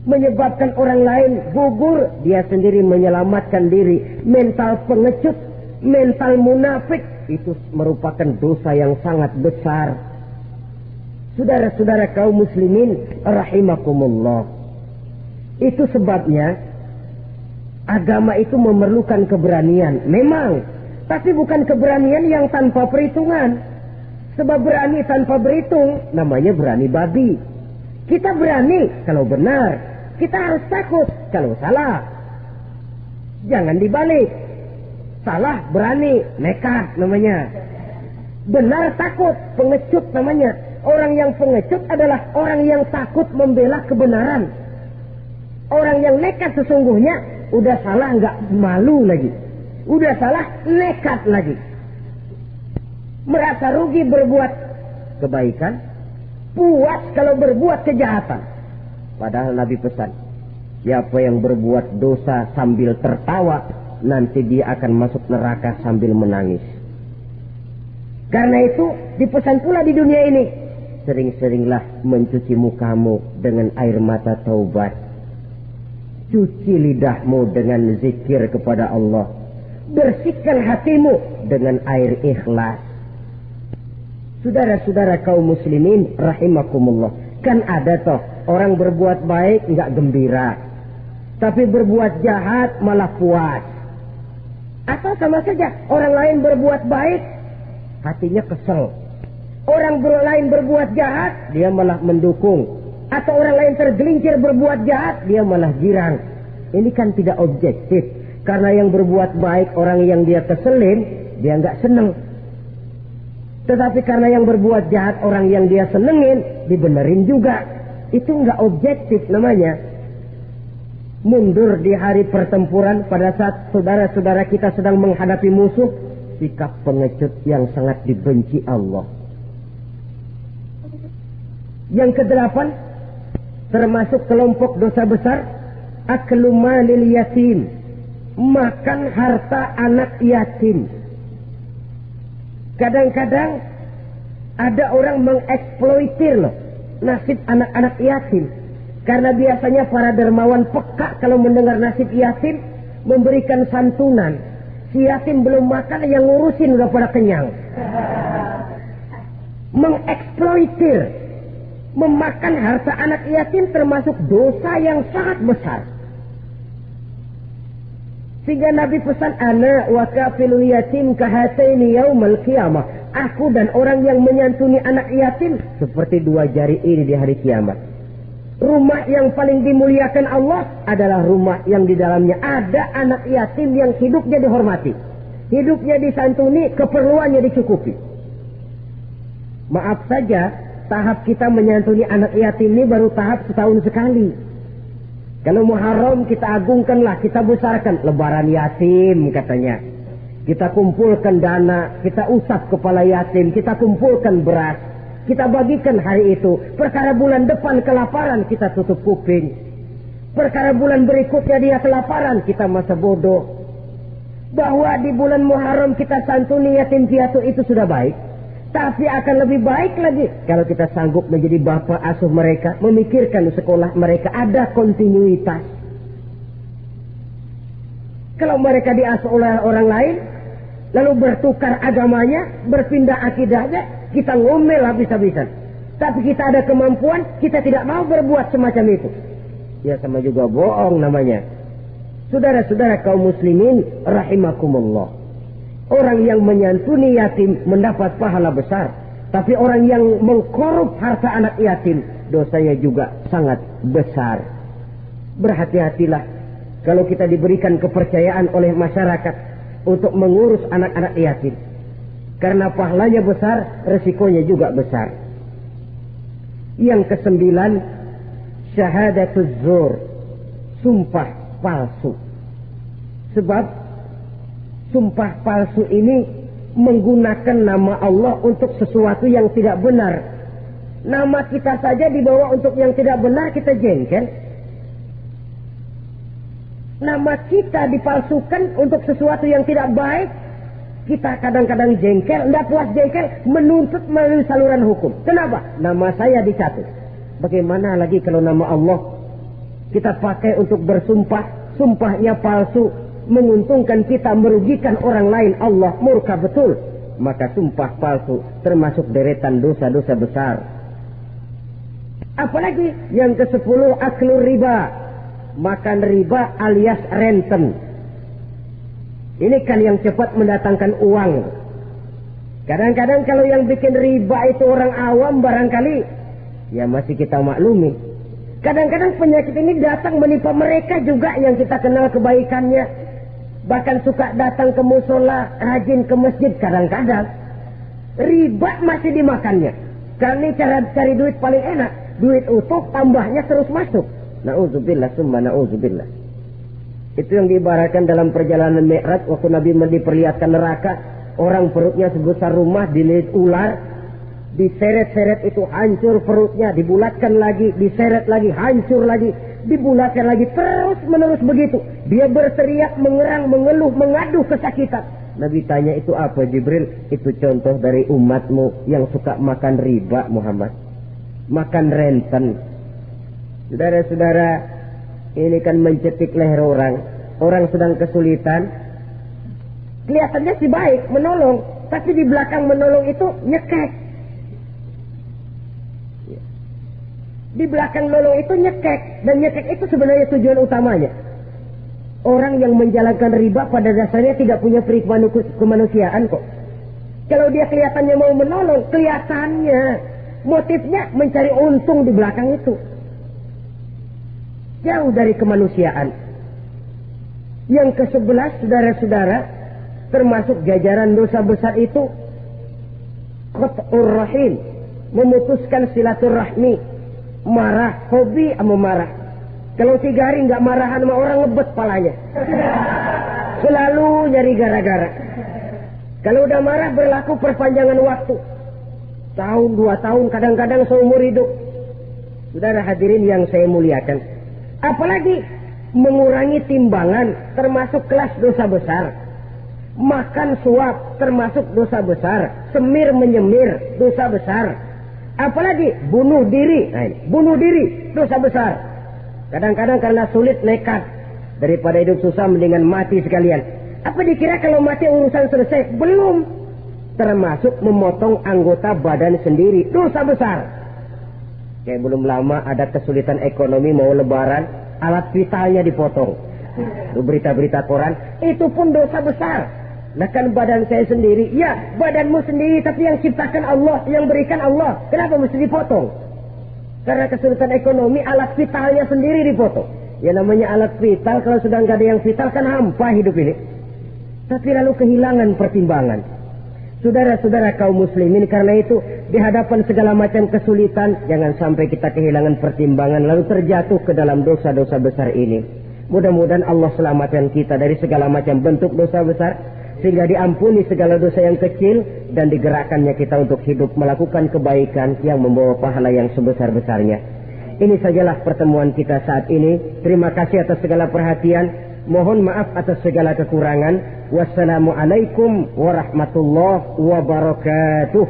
menyebabkan orang lain gugur, dia sendiri menyelamatkan diri. Mental pengecut, mental munafik, itu merupakan dosa yang sangat besar. Saudara-saudara kaum muslimin rahimakumullah, itu sebabnya agama itu memerlukan keberanian, memang, tapi bukan keberanian yang tanpa perhitungan. Sebab berani tanpa berhitung namanya berani babi. Kita berani kalau benar, kita harus takut kalau salah. Jangan dibalik. Salah berani, nekat namanya. Benar takut, pengecut namanya. Orang yang pengecut adalah orang yang takut membela kebenaran. Orang yang nekat sesungguhnya udah salah nggak malu lagi, udah salah nekat lagi. Merasa rugi berbuat kebaikan, puas kalau berbuat kejahatan. Padahal Nabi pesan, siapa yang berbuat dosa sambil tertawa, nanti dia akan masuk neraka sambil menangis. Karena itu dipesan pula di dunia ini, sering-seringlah mencuci mukamu dengan air mata taubat. Cuci lidahmu dengan zikir kepada Allah. Bersihkan hatimu dengan air ikhlas. Saudara-saudara kaum muslimin rahimakumullah, kan ada toh orang berbuat baik enggak gembira, tapi berbuat jahat malah puas. Atau sama saja orang lain berbuat baik, hatinya kesel. Orang lain berbuat jahat, dia malah mendukung. Atau orang lain tergelincir berbuat jahat, dia malah girang. Ini kan tidak objektif. Karena yang berbuat baik, orang yang dia keselin, dia nggak seneng. Tetapi karena yang berbuat jahat, orang yang dia senengin, dibenerin juga. Itu nggak objektif namanya. Mundur di hari pertempuran pada saat saudara-saudara kita sedang menghadapi musuh, sikap pengecut yang sangat dibenci Allah. Yang kedelapan, termasuk kelompok dosa besar, aklu malil yatim, makan harta anak yatim. Kadang-kadang ada orang mengeksploitir loh nasib anak-anak yatim. Karena biasanya para dermawan peka kalau mendengar nasib yatim, memberikan santunan. Si yatim belum makan, yang ngurusin udah pada kenyang. Mengeksploitir, memakan harta anak yatim termasuk dosa yang sangat besar. Sehingga Nabi pesan, ana wa kafilul yatim kahataini yaumal qiyamah. Aku dan orang yang menyantuni anak yatim seperti dua jari ini di hari kiamat. Rumah yang paling dimuliakan Allah adalah rumah yang di dalamnya ada anak yatim yang hidupnya dihormati, hidupnya disantuni, keperluannya dicukupi. Maaf saja, tahap kita menyantuni anak yatim ini baru tahap setahun sekali. Kalau Muharram kita agungkanlah, kita besarkan. Lebaran yatim katanya. Kita kumpulkan dana, kita usap kepala yatim, kita kumpulkan beras, kita bagikan hari itu. Perkara bulan depan kelaparan, kita tutup kuping. Perkara bulan berikutnya dia kelaparan, kita masa bodoh. Bahwa di bulan Muharram kita santuni yatim piatu itu sudah baik. Tapi akan lebih baik lagi kalau kita sanggup menjadi bapak asuh mereka, memikirkan sekolah mereka ada kontinuitas. Kalau mereka diasuh oleh orang lain, lalu bertukar agamanya, berpindah akidahnya, kita ngomel habis-habisan. Tapi kita ada kemampuan, kita tidak mau berbuat semacam itu. Ya sama juga bohong namanya. Saudara-saudara kaum muslimin rahimakumullah. Orang yang menyantuni yatim mendapat pahala besar. Tapi orang yang mengkorup harta anak yatim, dosanya juga sangat besar. Berhati-hatilah kalau kita diberikan kepercayaan oleh masyarakat untuk mengurus anak-anak yatim. Karena pahalanya besar, resikonya juga besar. Yang kesembilan, syahadatuz zur, sumpah palsu. Sebab sumpah palsu ini menggunakan nama Allah untuk sesuatu yang tidak benar. Nama kita saja dibawa untuk yang tidak benar, kita jengkel. Nama kita dipalsukan untuk sesuatu yang tidak baik, kita kadang-kadang jengkel, tidak puas jengkel, menuntut melalui saluran hukum. Kenapa? Nama saya dicatut. Bagaimana lagi kalau nama Allah kita pakai untuk bersumpah, sumpahnya palsu, menguntungkan kita, merugikan orang lain, Allah murka betul. Maka sumpah palsu termasuk deretan dosa-dosa besar. Apalagi yang ke-10, aklu riba, makan riba alias renten. Ini kan yang cepat mendatangkan uang. Kadang-kadang kalau yang bikin riba itu orang awam barangkali, ya masih kita maklumi. Kadang-kadang penyakit ini datang menimpa mereka juga yang kita kenal kebaikannya. Bahkan suka datang ke musola, rajin ke masjid kadang-kadang. Riba masih dimakannya. Karena ini cara cari duit paling enak. Duit utuh, tambahnya terus masuk. Na'udzubillah, summa na'udzubillah. Itu yang diibaratkan dalam perjalanan Mi'raj. Waktu Nabi diperlihatkan neraka. Orang perutnya sebesar rumah, dililit ular. Diseret-seret itu hancur perutnya. Dibulatkan lagi, diseret lagi, hancur lagi. Dibulatkan lagi, terus menerus begitu. Dia berteriak, mengerang, mengeluh, mengaduh kesakitan. Nabi tanya, itu apa Jibril? Itu contoh dari umatmu yang suka makan riba Muhammad. Makan renten. Saudara-saudara, ini kan mencetik leher orang. Orang sedang kesulitan. Kelihatannya sih baik, menolong. Tapi di belakang menolong itu nyekek. Di belakang nolong itu nyekek. Dan nyekek itu sebenarnya tujuan utamanya. Orang yang menjalankan riba pada dasarnya tidak punya peri kemanusiaan kok. Kalau dia kelihatannya mau menolong, kelihatannya motifnya mencari untung di belakang itu. Jauh dari kemanusiaan. Yang ke-11, saudara-saudara, termasuk jajaran dosa besar itu qat'ur rahim, memutuskan silaturahmi. Marah, hobi sama marah. Kalau 3 hari nggak marahan sama orang, ngebet palanya. Selalu nyari gara-gara. Kalau udah marah berlaku perpanjangan waktu. Tahun, 2 tahun, kadang-kadang seumur hidup. Saudara hadirin yang saya muliakan. Apalagi mengurangi timbangan termasuk kelas dosa besar. Makan suap termasuk dosa besar. Semir menyemir dosa besar. Apalagi bunuh diri. Nah, bunuh diri dosa besar. Kadang-kadang karena sulit nekat. Daripada hidup susah mendingan mati sekalian. Apa dikira kalau mati urusan selesai? Belum. Termasuk memotong anggota badan sendiri. Dosa besar. Kayak belum lama ada kesulitan ekonomi mau lebaran. Alat vitalnya dipotong. Itu berita-berita koran. Itu pun dosa besar. Nah kan badan saya sendiri. Ya badanmu sendiri. Tapi yang ciptakan Allah. Yang berikan Allah. Kenapa mesti dipotong? Karena kesulitan ekonomi. Alat vitalnya sendiri dipotong. Ya namanya alat vital. Kalau sudah nggak ada yang vital kan hampa hidup ini. Tapi lalu kehilangan pertimbangan. Saudara-saudara kaum muslimin, karena itu di hadapan segala macam kesulitan, jangan sampai kita kehilangan pertimbangan lalu terjatuh ke dalam dosa-dosa besar ini. Mudah-mudahan Allah selamatkan kita dari segala macam bentuk dosa besar, sehingga diampuni segala dosa yang kecil dan digerakkannya kita untuk hidup melakukan kebaikan yang membawa pahala yang sebesar-besarnya. Ini sajalah pertemuan kita saat ini. Terima kasih atas segala perhatian. Mohon maaf atas segala kekurangan. Wassalamualaikum warahmatullahi wabarakatuh.